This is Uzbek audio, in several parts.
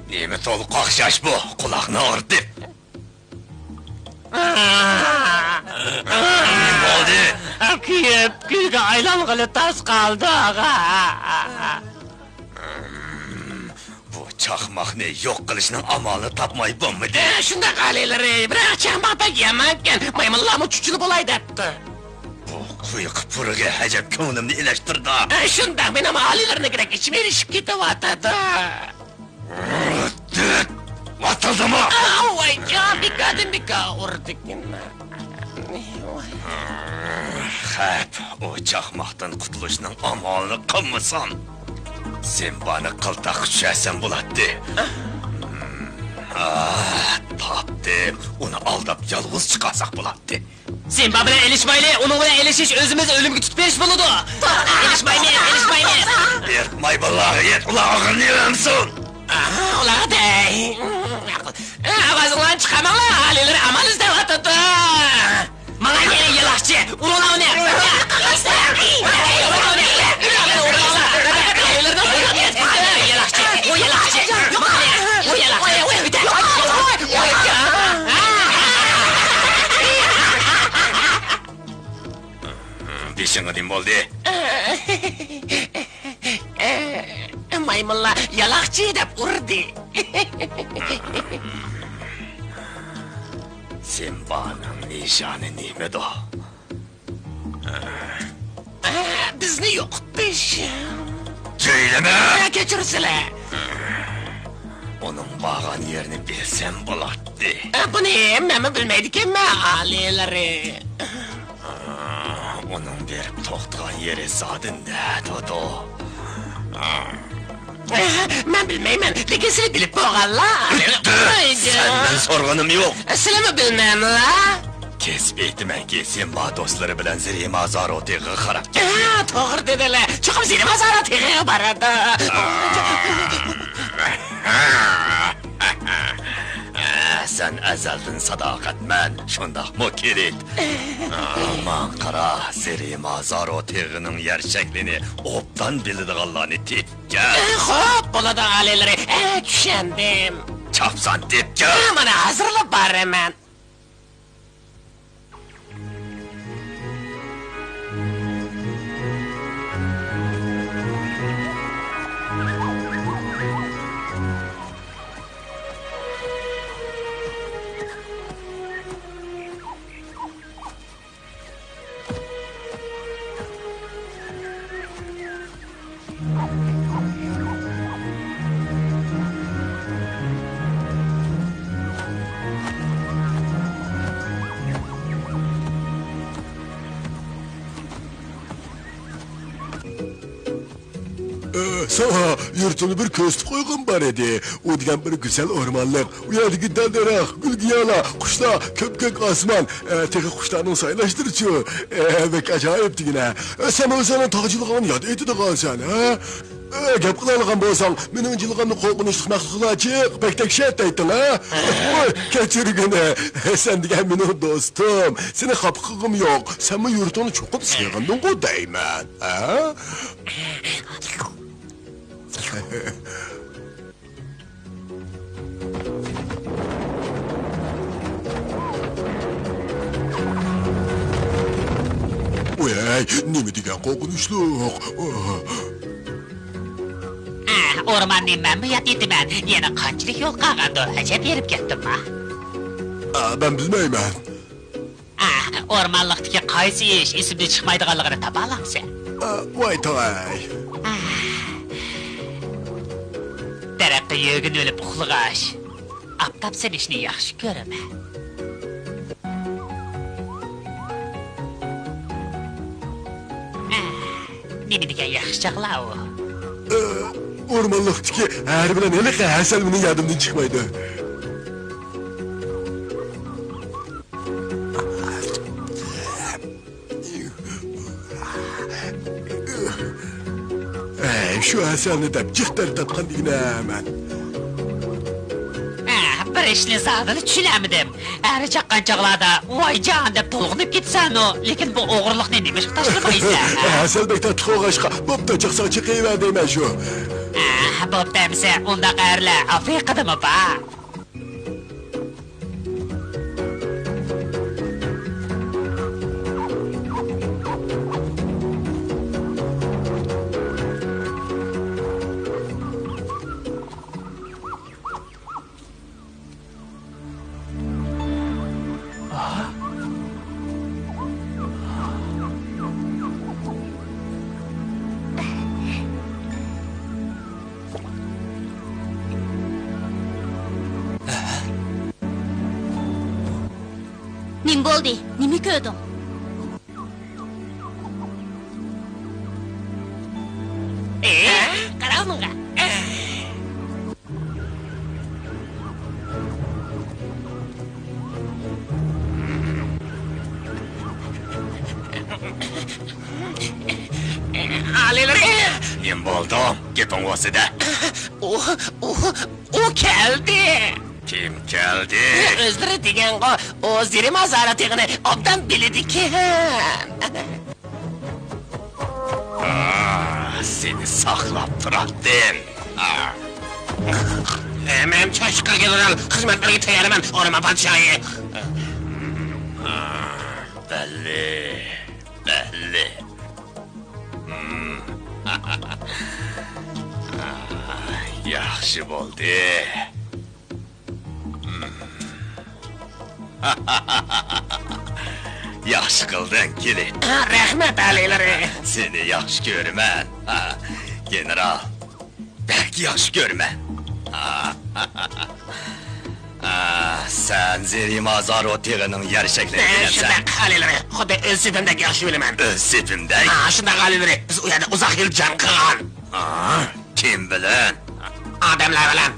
Nemi to'liq qaqshash bu, quloqni og'ritdi. Nima bo'ldi? Kuyga aylang'ili tas qoldi, og'a. Bu chaqmoqni yo'q qilishning amalini topmay bo'lmadi. Shunda qalilari, biroq chaqmoqda yemakkan, maymunlarni chuchili bo'lay debdi. Bu quyuq puriga hajab ko'nglimni ilashtirdi. Shunda men ham alilarni kerak ichim erishib ketyapti. Vatildimi? Voy, bika urdikinma. Hep o chaqmoqdan qutulishning amalini qilmasan. Sen bana qiltaq tushasan bo'ladi. Topdim. Uni aldab yolg'iz chiqarsak bo'ladi. Sen bilan elishmayli, uni bilan elishish o'zimiz o'limga tutib berish bo'ladi. Elishmaymi? Ertmay billahi, yet ulog'ini yeramsin. Ularday. Avazingdan chiqamanglar, alilar amal izlayotdi. Mana keling yalaqchi, urulavni. Beshingga nim bo'ldi? Maymunlar yalaqchi deb urdi. Sen bana nishoni nimedi? Bizni yo'qotish. Söyleme! Kechirsizlar. Onun bağan yerini bilsem bo'lardi. Buni hamma bilmaydi ekanman, alilari. Onun berib to'xtagan yeri zodi nada? Men bilmayman, lekin siz bilib qo'yganlar. Senden sorganım yok. Sizlarmi bilmaymanlar? Kesib aytmanki, sen ma do'stlari bilan Zirima Zarotiga qarab to'g'ri dedilar. Chiqib Zirima Zarotiga boradi. Sen azaldan sadoqatman, shundaqmi kerak? Man qara, Zirima Zarotigining yer shaklini obdan biladiganlarni tepgan. Xo'p, bo'ladi alilari. Tushundim. Chapsan tepgan. Mana hozirlab boraman. Sana yurtunu bir köstü koygun var idi. O diyen bir güzel ormanlık. O yerdeki daldarak, gülgiyala, kuşlar, köpkök asman. Teki kuşlarının sayılaştırıcı. Bek acayipti yine. Sen o zaman tağcılığını yad eti de kalsan, ha? Gep kılalıgan bolsan, menin jılganda korkunçluk maksuda açık, pek tek şey ettin, ha? Keçirgine, sen digen menin dostum. Seni kapkıgım yok. Sen mi yurtunu çokup sığındın o deymen, ha? Uyay, nemi digen korkunçluk? Ormanning memnuniyat etiman. Yana qanchalik yo'l qolgandi? Ajab berib ketdimmi? Ben bilmeymen. O'rmonliqdagi qaysi ish esimdan chiqmaydiganligini topa olamsan? Vay tay. Daraxtda yog'in o'lib uxlag'ash. Aptab sinishni yaxshi ko'raman. Nima degan yaxshi chaqlar u? Ormanlıktaki her bilen hele Hasan bunun yardımından çıkmaydı. Şu Hasan'ı da cıhtar tatkan digine hemen. Bir ishni zadini tushunamadim. Ari chaqqan chaqlarda voy jon deb to'lg'inib ketsan u, lekin bu o'g'irlikni nima qilib tashlamaysan? Hasan bek tatlı qo'g'ashqa, bo'pti chiqsa chiqayver deyman shu. Bo'ptimsa, unda qayerlar Afrikadami ba? Nim bo'ldi? Nima ko'rding? Qarangmi? Alilar, Nim bo'ldim? Gapim o'sida. U keldi. Kim keldi? O'zlari degan-ku, o'zlari mazoratigini obdan biladikan. Seni saqlab turatdim. Men Chashqa general xizmatlarga tayyorman, o'rmon podshoyi. Belli. Yaxshi bo'ldi. Yaxshi qilding, keling. Rahmat alilar. Seni yaxshi ko'raman. General. Bak yaxshi ko'raman. Sen Zeri Mazar otig'ining yarshaklarida bilasan. Shunday alilar, xuddi o'z sepimdagi yaxshi bilaman. O'z sepimdagi? Shunday alilar, biz u yerda uzoq yil jang qilgan. Kim bilan? Odamlar bilan.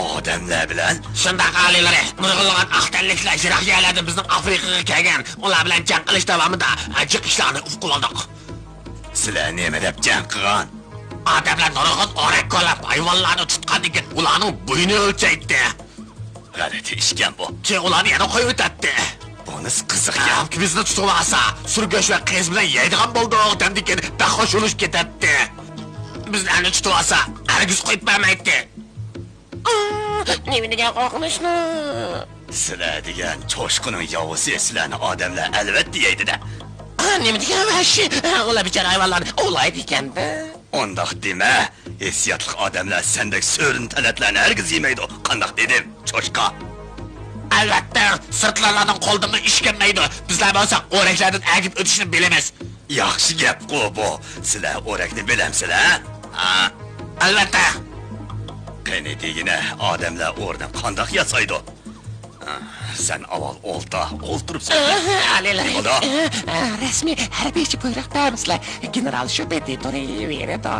Odamlar bilan? Shunday alilar, nurg'unlagan aqtalliklar jiroq yerlardan bizning Afrikaga kelgan. Ular bilan jang qilish davomida ajib ishlarni qildik. Sizlar nima deb jang qilgan? Odamlar nurg'un o'rak qo'lab hayvonlarni tutgan ekan, ularning bo'yini o'lchaydi. G'alati ishkan bu. Keyin ularni yana qo'yib o'tadi. Bunisi qiziq gap. Bizni tutib olsa, surgosh va qiz bilan yeydigan bo'ldik, dedik, dahosh o'lib ketadi. Bizlarni tutib olsa, hargiz qo'yib bermaydi. Nima degan qo'rqinchni? Sizlar degan cho'shqining yovusi sizlarni odamlar albatta yeydi-da. Nima degan vahshiy? Ular bichara hayvonlarni ovlaydi ekan-da. Ondoq dema. Hissiyatli odamlar sendek so'rin talatlarni hargiz yemaydi. Qandoq dedim, cho'shqa? Albatta, sirtlarning qo'ldimi ish kelmaydi. Bizlar bo'lsa, o'raklardan agib o'tishni bilamiz. Yaxshi gap-ku bu. Sizlar o'rakni bilamsizlar? Albatta. Qani degina odamlar o'rni qandoq yasaydi? Sen avval o'ltiribsan. Alilar. Rasmiy harbiychi buyruq bermisizlar. General shu betda turaveradi.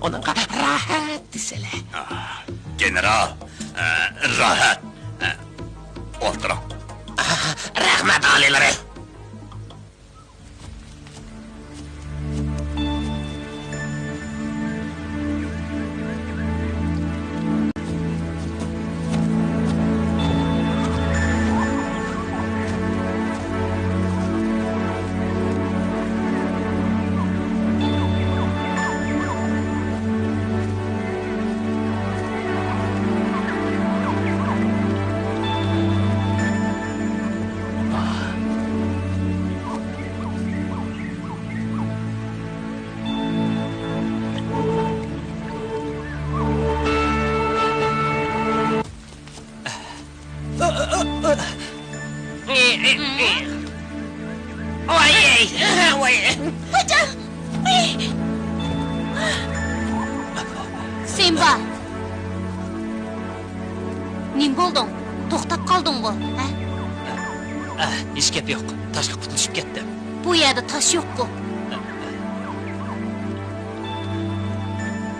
onunğa rahat desele. General, rahat. O'tirib. Rahmat oliylari. Simba. Nim bo'lding? To'xtab qolding-ku, ha? Hech gap yo'q. Tashga qutulishib ketdim. Bu yerda tosh yo'q-ku.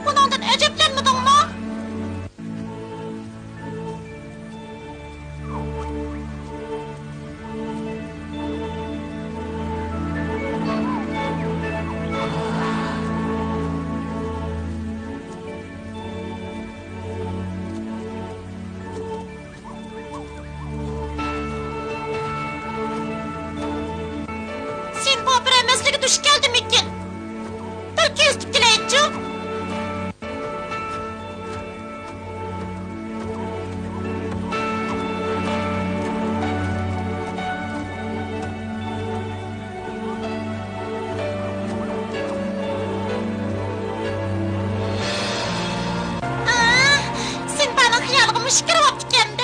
Bundan ajablanmadingmi? Duş geldim ikin. Belki üstü dileyince. Sen bana hıyalığımı şıkır vakti kendi.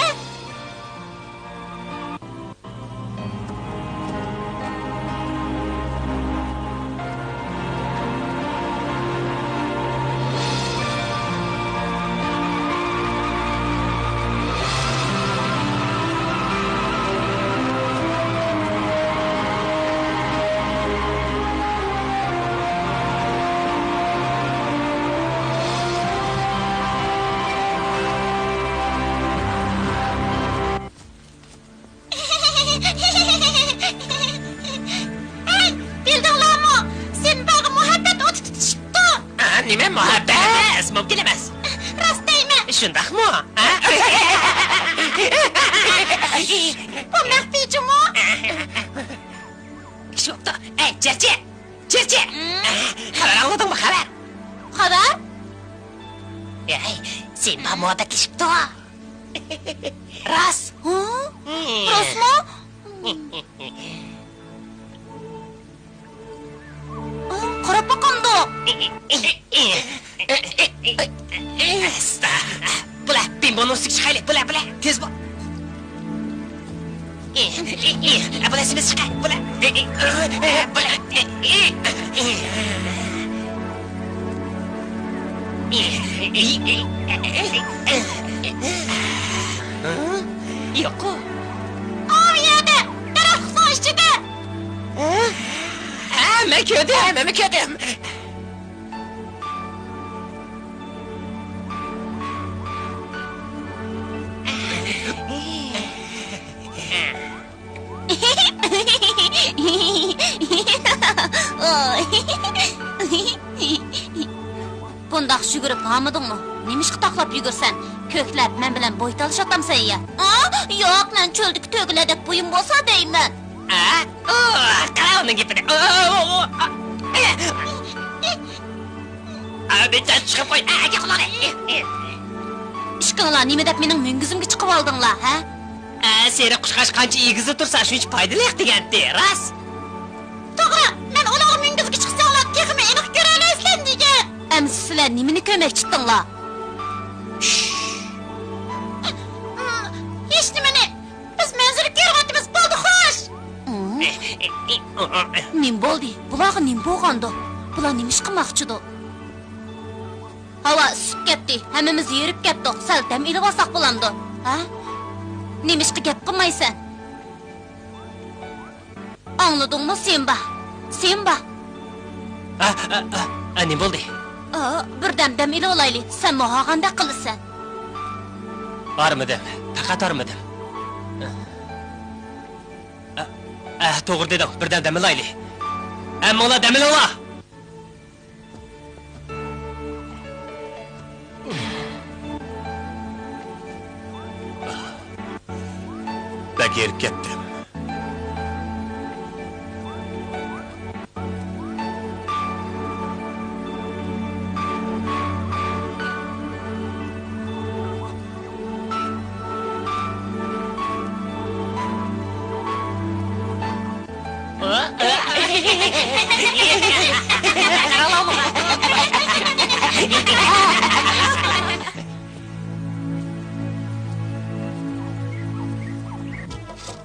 Nime muhabbet? Mümkün emas. Rost deymi? Shundaqmi? Bu maxfiychimi? Shopta. Ey, Cherchi. Cherchi. Xabar olmadingmi, xabar? Xabar? Ey, Simba moda kishibdi. Rost. Rostmi? Qarab boqamdi. Esta. Bular, Bimbo'ni ustiga chiqaylik. Bular, tez bo'l. Bular simiz chiqay. Bular. Yo'q. O yerda, daraxtning ichida. Men ko'rdim. Bundaq yugurib hamidingmi? Nimishqa taqlab yugursan? Ko'klab men bilan bo'y talashatamsan ya. Yo'q, men cho'ldagi to'giladek bo'yim bo'lsa deyman. Qara uning gapini. Bitta chiqib qo'y. Aka qulog'i. Ishqinglar nima deb mening mungizimga chiqib oldinglar, ha? Seni qushqash qancha egizda tursa, shuncha foydali degandi, rost. To'g'ri, men ular mungizga chiqsanglar, texmi aniq ko'ra olasizlar degan. Endi sizlar nimani ko'mak chiqdinglar? Hech nimani. Biz manzara ko'ryapmiz, bo'ldi xo'sh. Nim bo'ldi? Bularga nim bo'lgandi? Bular nima ish qilmoqchidir? Hava isib ketdi. Hammamiz yerib ketdik. Sal dam ilib olsak bo'lamdi. Ha? Nima ishga gap qilmaysan? Angladingmi, Simba? Simba. Nima bo'ldi? Birden demili olaylı. Sen muhaganda kılısan. Armadım. Fakat armadım. Doğru dedim. Birden demil aylı. Ama ola demil ola. Bak erip ketdim.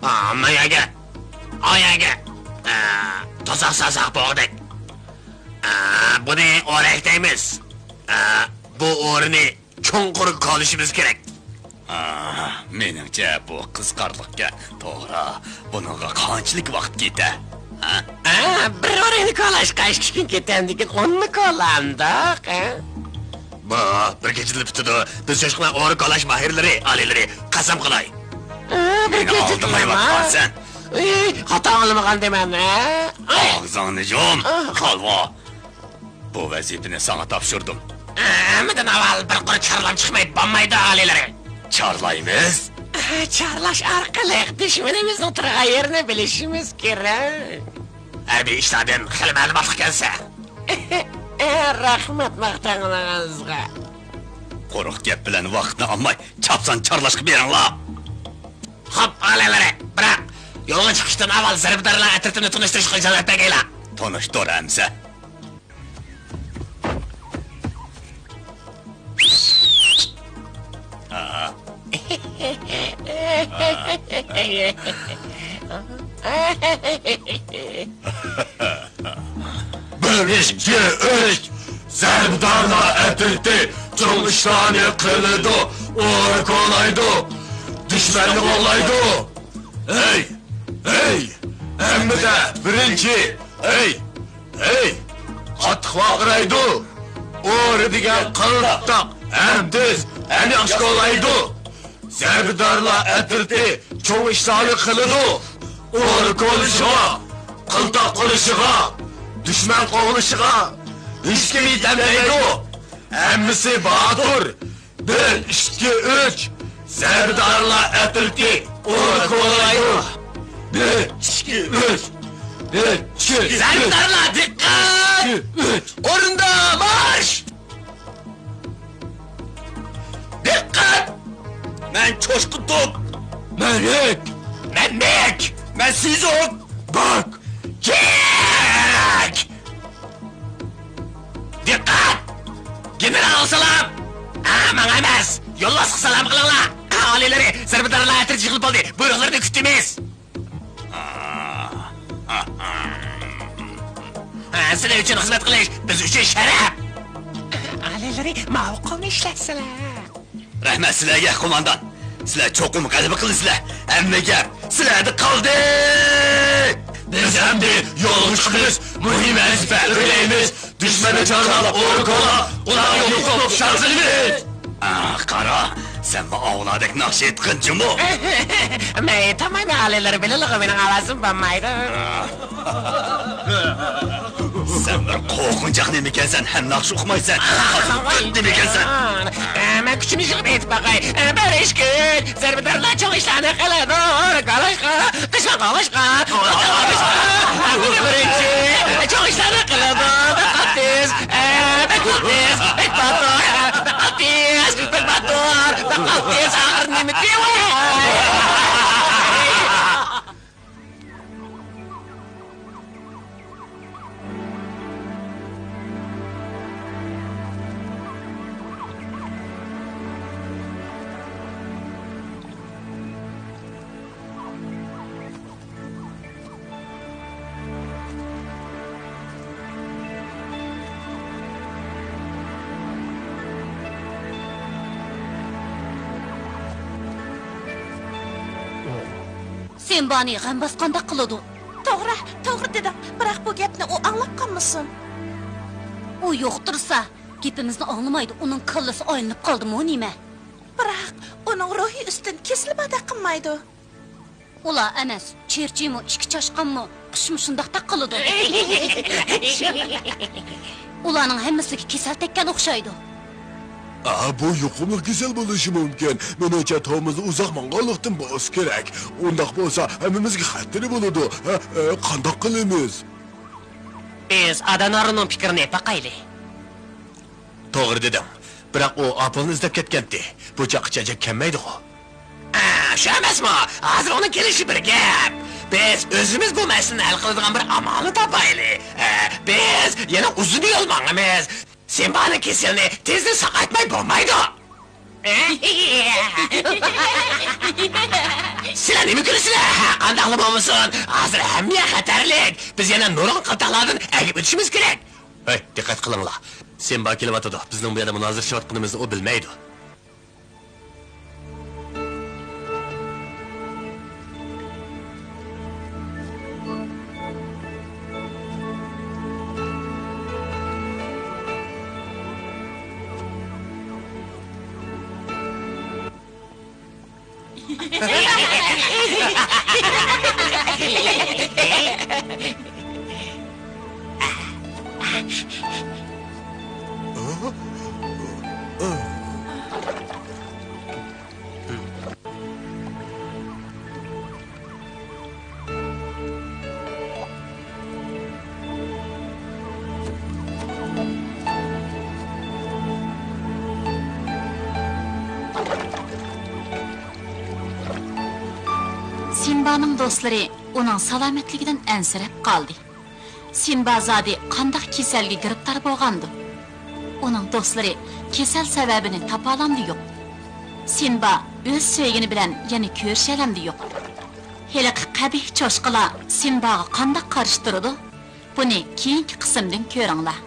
Amma yaga. Ayaga. Tosak sasak boğdak. Bunu o'raktaymiz. Bu o'rni cho'nqur qolishimiz kerak. Meningcha bu qizqarliqqa to'g'ri. Buningga qanchalik vaqt ketadi? Bir o'rakni qolashqa 2 kun ketamdikin 10 ni qolandiq. Bu bir kechada bitadi. Biz shoshqina o'ri qolash mahirlari, alilari qasam qilay. Meni aldırmayapsan sen. Hata olmagan demen. Ağzını yum, kalva. Bu vazifeni sana topshirdim. Hammadan avval bir qora charlam chiqmaydi, bo'lmaydi alilari. Charlaymiz. Charlash orqali dushmanimizning turgan yerini bilishimiz kerak. Harbiy ishlardan xil ma'lumot kelsa. Rahmat maqtaningizga. Qo'riq gap bilan vaqtni olmay, chapsan charlashga beringlar. Hop, alilari, biroq yo'lga chiqishdan avval zarbidarlar atrofini tunishtirishga ijozat bergaylar. Tanishtir amsa. Bir, iki, üç. Zerbidarla etildi. Çoğu işlerini kılıdı. Uğur kolaydı. Düşmanlık olaydı. Hey! Hey! Hem de birinci. Hey! Hey! Atıq vaqıraydı. Uğur digen kılıqtaq. Hem düz. Hem yaxşı olaydı. Zerbidarla etildi. Çoğu işlerini kılıdı. Uğur konuşuğa. Kıltaq konuşuğa. Düşman kovuluşuğa. Hiç kimi demeydi. Hemmisi Bahadır. 1, 2, 3. Zerbidarla etildi. Uğur kolaydı. 1, 2, 3. 1, 2, 3. Zerbidarlar dikkat! 2, 3. Orunda marş! Dikkat! Ben Coşkun Top. Melek. Memmek! Ben Sizok. Bak. Kek! Dikkat! General salam! Aman emas! Yollasıq salam qılınlar! Alileri, zerbidarlar atir yığılıb oldu. Buyruqlarını kütdüyüz. Sizler üçün xizmet qilish, biz üçün şərəf! Alileri mavqum işletseler. Rahmet sizlerge kumandan. Sizler çokum qalbi qilsizlar. Hamma gap sizlarda qoldi. Biz hem de yol çıkırız. Mühim vazife öyleyimiz. Düşmanı çarmala uğur kola. Ulan yolu kolup şarjıyız. Qara, sen bu avladak nakş etqinchi mu? Men tamam alileri bilirliği benim avazım banmaydı. Sen bir qo'rqinchoq nima ekansan, ham naqsh o'qimaysan. Nima ekansan? Men kuchini yig'ib aytib baqay. Bir ish kun, zarbidarlar cho'ng ishlarni qiladi. Qalashqa, qishqa qalashqa. Birinchi, cho'ng ishlarni qiladi. Qattiz, qattiz, bator, qattiz, bator, qattiz, axir nima deyapsan? Sen bani g'am bosqanda qiladi. To'g'ri dedim. Biroq bu gapni u anglab qolmasin. U yo'qtirsa, Gepimizni anglamaydi, uning kallasi aylanib qoldimi, nima? Biroq uning ruhi ustin kesilib ada qilmaydi. Ular emas, cherchimi, ishki chashqanmi, qishmi shundaqda qiladi. Ularning hammasiga kasal tekkan o'xshaydi. Bu yuqumli kasal bo'lishi mumkin. Menimcha to'mizni uzoq mong'ollikdan bo'lish kerak. Undaq bo'lsa, hammamizga xatir bo'ladi. Qandoq qilamiz? Biz Adanorining fikrini paqayli. To'g'ri dedim. Biroq u apilni izlab ketgandi. Bu chaqchaja kelmaydi-ku. Shu emasmi? Hozir uni kelishi bir gap. Biz o'zimiz bu masalani hal qiladigan bir amalni topaylik. Biz yana uzun yo'l mangamiz. Simbaning kasalini tezda saqaytmay bo'lmaydi. Sizlar nima ko'rasizlar? Qandaqli bo'lmasin, hozir hamma xatarlik. Biz yana nurg'un qataqlardan agib o'tishimiz kerak. Hey, diqqat qilinglar. Simba kelyapti. Bizning bu yerda munozirashayotganimizni u bilmaydi. Sinbaning do'stlari uning salomatligidan ansirab qoldi. Sinba zodi qanday kasalga giribtor bo'lgandi? Uning do'stlari kasal sababini topa olamdi yo'q. Sinba o'z sevgini bilan yana ko'rishalamdi yo'q. Heliqi qabih cho'shqilar Sinbaga qanday qarshi turadi? Buni keyingi qismdan ko'ringlar.